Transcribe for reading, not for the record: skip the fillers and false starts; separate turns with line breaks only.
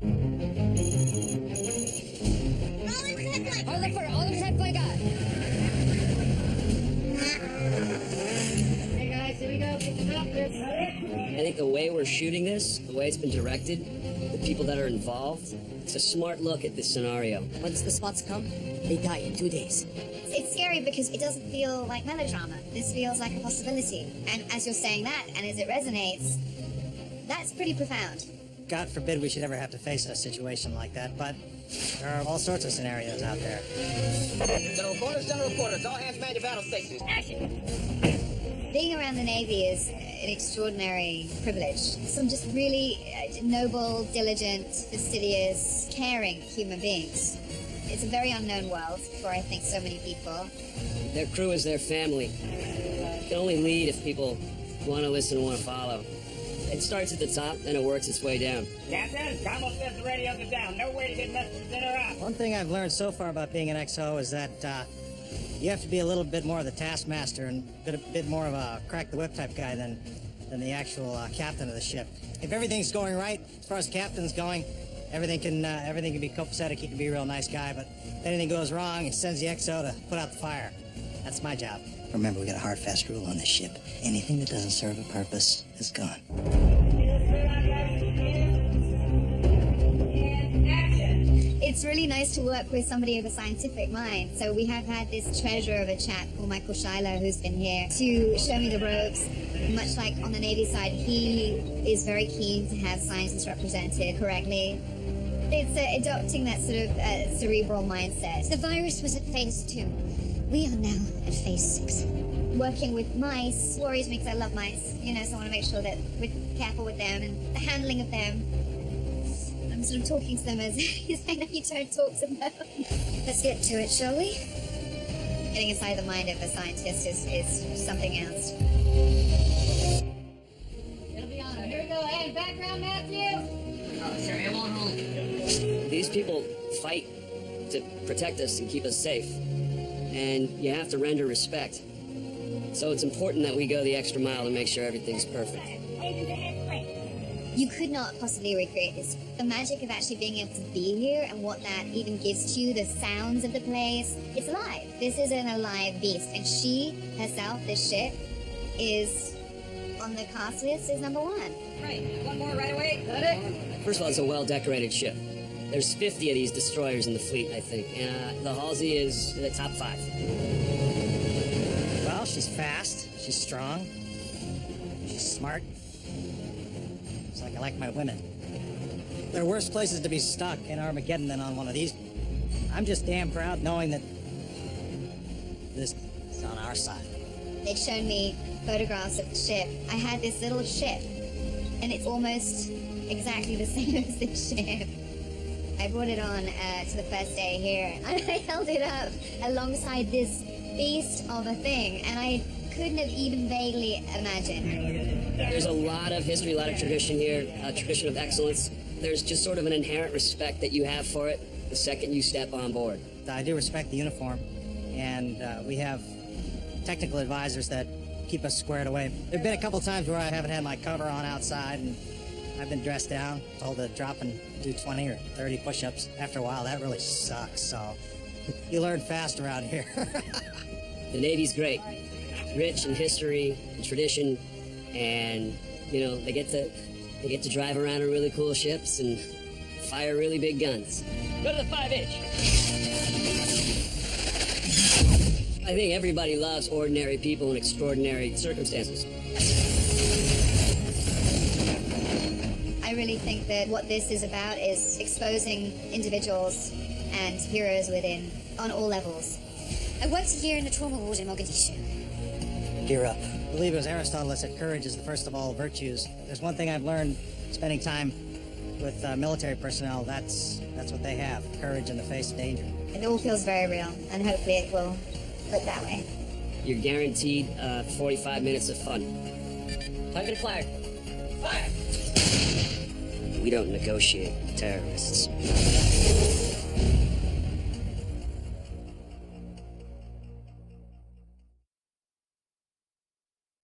Hey guys, here we go.
I think the way we're shooting this, the way it's been directed, the people that are involved, it's a smart look at this scenario.
Once the spots come, they die in 2 days.
It's scary because it doesn't feel like melodrama. This feels like a possibility. And as you're saying that, and as it resonates, that's pretty profound.
God forbid we should ever have to face a situation like that, but there are all sorts of scenarios out there.
General quarters, all hands man your battle stations. Action!
Being around the Navy is an extraordinary privilege. Some just really noble, diligent, fastidious, caring human beings. It's a very unknown world for, I think, so many people.
Their crew is their family. You can only lead if people want to listen and want to follow. It starts at the top, then it works its way down.
Captain, Combo says the radios are down. No way to get messages in or out.
One thing I've learned so far about being an XO is that you have to be a little bit more of the taskmaster and a bit more of a crack the whip type guy than the actual captain of the ship. If everything's going right, as far as the captain's going, everything can be copacetic. He can be a real nice guy, but if anything goes wrong, he sends the XO to put out the fire. That's my job. Remember, we got a hard, fast rule on this ship. Anything that doesn't serve a purpose is gone.
It's really nice to work with somebody of a scientific mind. So we have had this treasure of a chap called Michael Shiloh who's been here to show me the ropes. Much like on the Navy side, he is very keen to have scientists represented correctly. It's adopting that sort of cerebral mindset.
The virus was at phase 2. We are now at phase 6.
Working with mice worries me because I love mice, so I want to make sure that we're careful with them and the handling of them. I'm sort of talking to them as I know you don't talk to them.
Let's get to it, shall we?
Getting inside the mind of a scientist is something else.
It'll be on. Here we go. And background, Matthew.
Oh, sorry, I'm on home. These people fight to protect us and keep us safe. And you have to render respect. So it's important that we go the extra mile to make sure everything's perfect.
You could not possibly recreate this. The magic of actually being able to be here and what that even gives to you, the sounds of the place, it's alive. This is an alive beast. And she herself, this ship, is on the cast list is number 1.
Right, one more right away. Got it?
First of all, it's a well-decorated ship. There's 50 of these destroyers in the fleet, I think. And the Halsey is in the top 5.
Well, she's fast, she's strong, she's smart. It's like I like my women. There are worse places to be stuck in Armageddon than on one of these. I'm just damn proud knowing that this is on our side.
They'd shown me photographs of the ship. I had this little ship, and it's almost exactly the same as this ship. I brought it on to the first day here, and I held it up alongside this beast of a thing, and I couldn't have even vaguely imagined.
There's a lot of history, a lot of tradition here, a tradition of excellence. There's just sort of an inherent respect that you have for it the second you step on board.
I do respect the uniform, and we have technical advisors that keep us squared away. There have been a couple times where I haven't had my cover on outside, and I've been dressed down, told to drop and do 20 or 30 push-ups. After a while, that really sucks, so you learn fast around here.
The Navy's great. It's rich in history and tradition, and, they get to drive around in really cool ships and fire really big guns. Go to the 5-inch. I think everybody loves ordinary people in extraordinary circumstances.
I really think that what this is about is exposing individuals and heroes within on all levels.
I worked a year in the trauma ward in Mogadishu.
Gear up. I believe it was Aristotle that said courage is the first of all virtues. There's one thing I've learned spending time with military personnel, that's what they have, courage in the face of danger.
It all feels very real, and hopefully it will look that way.
You're guaranteed 45 minutes of fun. Target acquired. Fire! We don't negotiate with terrorists.